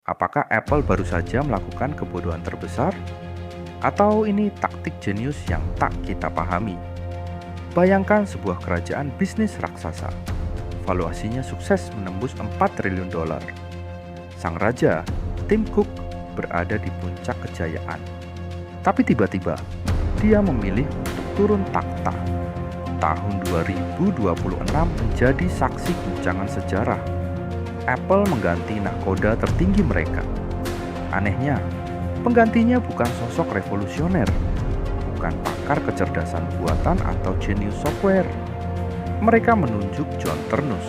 Apakah Apple baru saja melakukan kebodohan terbesar? Atau ini taktik jenius yang tak kita pahami? Bayangkan sebuah kerajaan bisnis raksasa. Valuasinya sukses menembus 4 triliun dolar. Sang raja, Tim Cook, berada di puncak kejayaan. Tapi tiba-tiba, dia memilih untuk turun takhta. Tahun 2026 menjadi saksi guncangan sejarah. Apple mengganti nahkoda tertinggi mereka. Anehnya, penggantinya bukan sosok revolusioner, bukan pakar kecerdasan buatan atau jenius software. Mereka menunjuk John Ternus,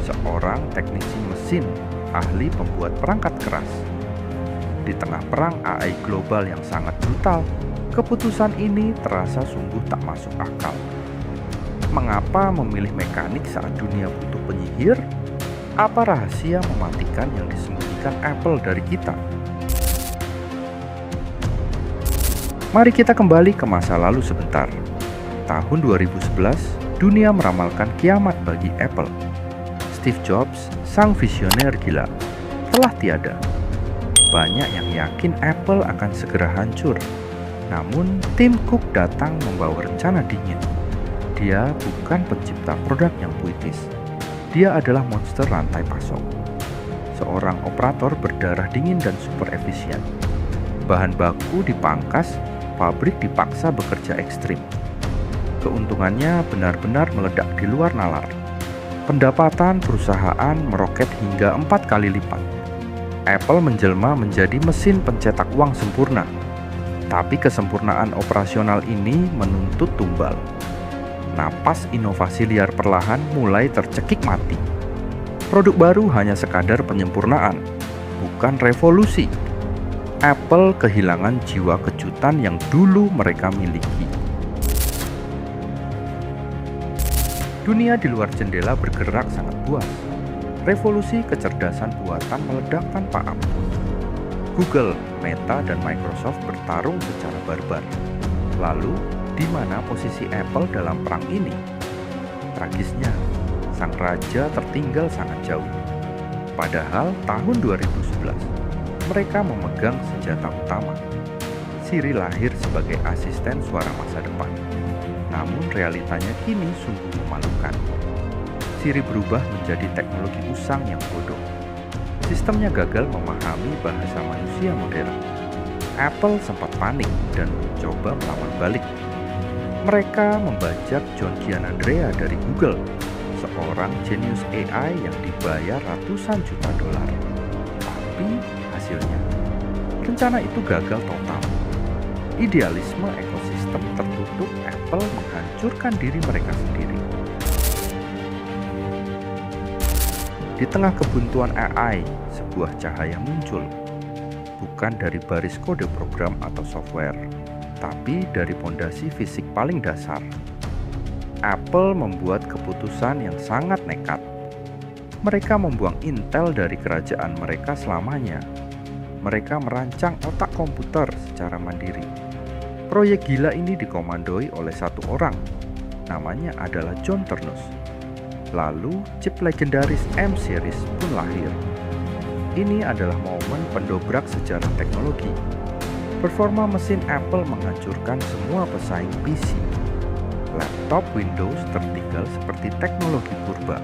seorang teknisi mesin, ahli pembuat perangkat keras. Di tengah perang AI global yang sangat brutal, keputusan ini terasa sungguh tak masuk akal. Mengapa memilih mekanik saat dunia butuh penyihir? Apa rahasia mematikan yang disembunyikan Apple dari kita? Mari kita kembali ke masa lalu sebentar. Tahun 2011, dunia meramalkan kiamat bagi Apple. Steve Jobs, sang visioner gila, telah tiada. Banyak yang yakin Apple akan segera hancur. Namun, Tim Cook datang membawa rencana dingin. Dia bukan pencipta produk yang puitis. Dia adalah monster rantai pasok. Seorang operator berdarah dingin dan super efisien. Bahan baku dipangkas, pabrik dipaksa bekerja ekstrim. Keuntungannya benar-benar meledak di luar nalar. Pendapatan perusahaan meroket hingga 4 kali lipat. Apple menjelma menjadi mesin pencetak uang sempurna. Tapi kesempurnaan operasional ini menuntut tumbal. Napas inovasi liar perlahan mulai tercekik mati. Produk baru hanya sekadar penyempurnaan, bukan revolusi. Apple kehilangan jiwa kejutan yang dulu mereka miliki. Dunia di luar jendela bergerak sangat puas. Revolusi kecerdasan buatan meledak tanpa ampun. Google, Meta, dan Microsoft bertarung secara barbar. Lalu, di mana posisi Apple dalam perang ini? Tragisnya, sang raja tertinggal sangat jauh. Padahal tahun 2011, mereka memegang senjata utama. Siri lahir sebagai asisten suara masa depan. Namun realitanya kini sungguh memalukan. Siri berubah menjadi teknologi usang yang bodoh. Sistemnya gagal memahami bahasa manusia modern. Apple sempat panik dan mencoba melawan balik. Mereka membajak John Giannandrea dari Google, seorang jenius AI yang dibayar ratusan juta dolar. Tapi hasilnya, rencana itu gagal total. Idealisme ekosistem tertutup Apple menghancurkan diri mereka sendiri. Di tengah kebuntuan AI, sebuah cahaya muncul. Bukan dari baris kode program atau software, tapi dari fondasi fisik paling dasar. Apple membuat keputusan yang sangat nekat. Mereka membuang Intel dari kerajaan mereka selamanya. Mereka merancang otak komputer secara mandiri. Proyek gila ini dikomandoi oleh satu orang. Namanya adalah John Ternus. Lalu, chip legendaris M-Series pun lahir. Ini adalah momen pendobrak sejarah teknologi. Performa mesin Apple menghancurkan semua pesaing PC. Laptop Windows tertinggal seperti teknologi purba.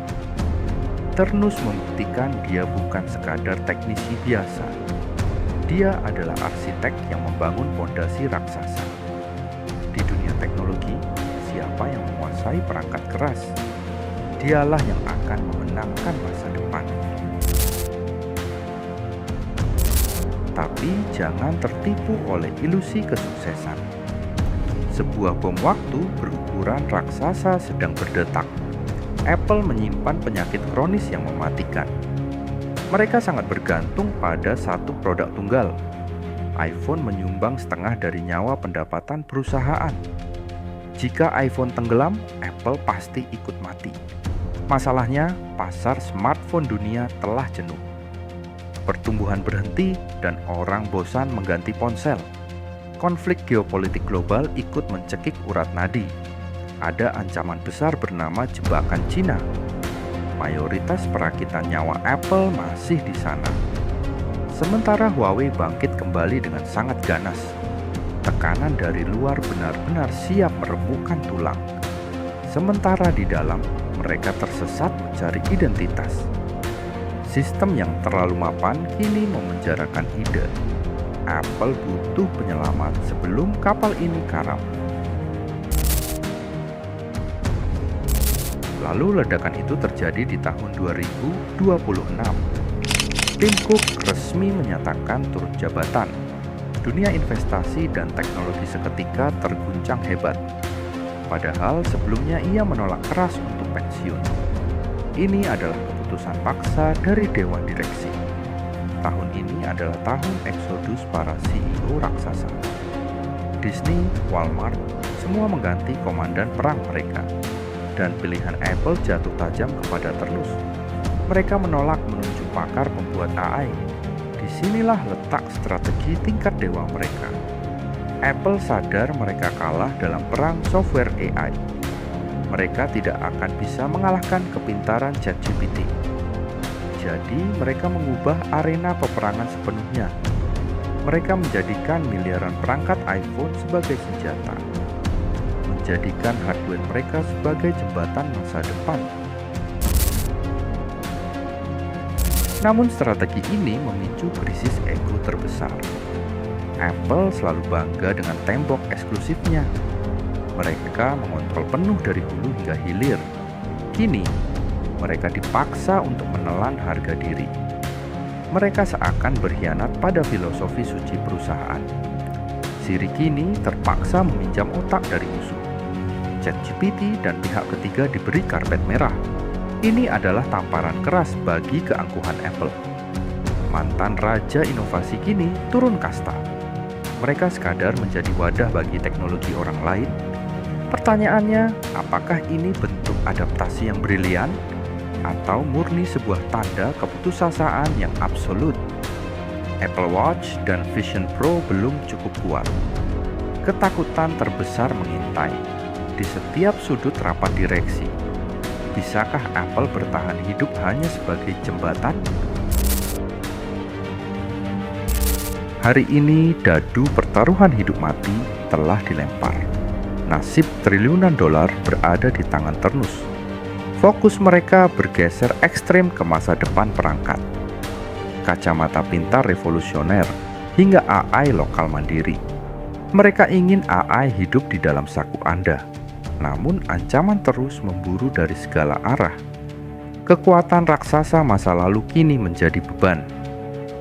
Ternus membuktikan dia bukan sekadar teknisi biasa. Dia adalah arsitek yang membangun fondasi raksasa. Di dunia teknologi, siapa yang menguasai perangkat keras? Dialah yang akan memenangkan masa depan. Tapi jangan tertipu oleh ilusi kesuksesan. Sebuah bom waktu berukuran raksasa sedang berdetak. Apple menyimpan penyakit kronis yang mematikan. Mereka sangat bergantung pada satu produk tunggal. iPhone menyumbang setengah dari nyawa pendapatan perusahaan. Jika iPhone tenggelam, Apple pasti ikut mati. Masalahnya, pasar smartphone dunia telah jenuh. Pertumbuhan berhenti dan orang bosan mengganti ponsel. Konflik geopolitik global ikut mencekik urat nadi. Ada ancaman besar bernama jebakan Cina. Mayoritas perakitan nyawa Apple masih di sana. Sementara Huawei bangkit kembali dengan sangat ganas. Tekanan dari luar benar-benar siap meremukkan tulang. Sementara di dalam, mereka tersesat mencari identitas. Sistem yang terlalu mapan kini memenjarakan ide. Apple butuh penyelamat sebelum kapal ini karam. Lalu ledakan itu terjadi di tahun 2026. Tim Cook resmi menyatakan turun jabatan. Dunia investasi dan teknologi seketika terguncang hebat. Padahal sebelumnya ia menolak keras untuk pensiun. Ini adalah keputusan paksa dari Dewan Direksi. Tahun ini adalah tahun eksodus para CEO raksasa. Disney, Walmart, semua mengganti komandan perang mereka. Dan pilihan Apple jatuh tajam kepada terus. Mereka menolak menunjuk pakar pembuat AI. Disinilah letak strategi tingkat dewa mereka. Apple sadar mereka kalah dalam perang software AI. Mereka tidak akan bisa mengalahkan kepintaran ChatGPT. Jadi mereka mengubah arena peperangan sepenuhnya. Mereka menjadikan miliaran perangkat iPhone sebagai senjata. Menjadikan hardware mereka sebagai jembatan masa depan. Namun strategi ini memicu krisis ego terbesar. Apple selalu bangga dengan tembok eksklusifnya. Mereka mengontrol penuh dari hulu hingga hilir. Kini, mereka dipaksa untuk menelan harga diri. Mereka seakan berkhianat pada filosofi suci perusahaan. Siri kini terpaksa meminjam otak dari musuh. ChatGPT dan pihak ketiga diberi karpet merah. Ini adalah tamparan keras bagi keangkuhan Apple. Mantan raja inovasi kini turun kasta. Mereka sekadar menjadi wadah bagi teknologi orang lain. Pertanyaannya, apakah ini bentuk adaptasi yang brilian? Atau murni sebuah tanda keputusasaan yang absolut? Apple Watch dan Vision Pro belum cukup kuat. Ketakutan terbesar mengintai di setiap sudut rapat direksi. Bisakah Apple bertahan hidup hanya sebagai jembatan? Hari ini dadu pertaruhan hidup mati telah dilempar. Nasib triliunan dolar berada di tangan Ternus. Fokus mereka bergeser ekstrem ke masa depan perangkat. Kacamata pintar revolusioner hingga AI lokal mandiri. Mereka ingin AI hidup di dalam saku Anda. Namun ancaman terus memburu dari segala arah. Kekuatan raksasa masa lalu kini menjadi beban.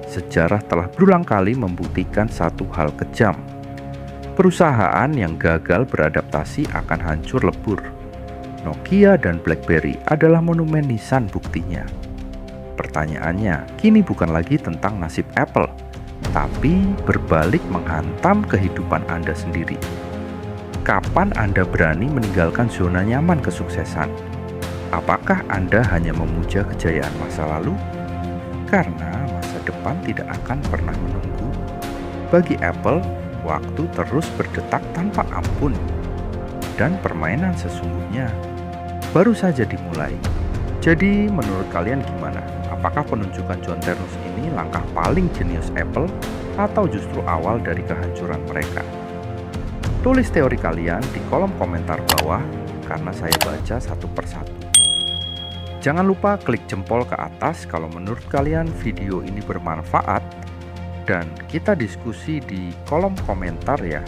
Sejarah telah berulang kali membuktikan satu hal kejam. Perusahaan yang gagal beradaptasi akan hancur lebur. Nokia dan BlackBerry adalah monumen nisan buktinya. Pertanyaannya, kini bukan lagi tentang nasib Apple, tapi berbalik menghantam kehidupan Anda sendiri. Kapan Anda berani meninggalkan zona nyaman kesuksesan? Apakah Anda hanya memuja kejayaan masa lalu? Karena masa depan tidak akan pernah menunggu. Bagi Apple, waktu terus berdetak tanpa ampun. Dan permainan sesungguhnya baru saja dimulai. Jadi menurut kalian gimana? Apakah penunjukan John Ternus ini langkah paling jenius Apple atau justru awal dari kehancuran mereka? Tulis teori kalian di kolom komentar bawah karena saya baca satu persatu. Jangan lupa klik jempol ke atas kalau menurut kalian video ini bermanfaat dan kita diskusi di kolom komentar ya.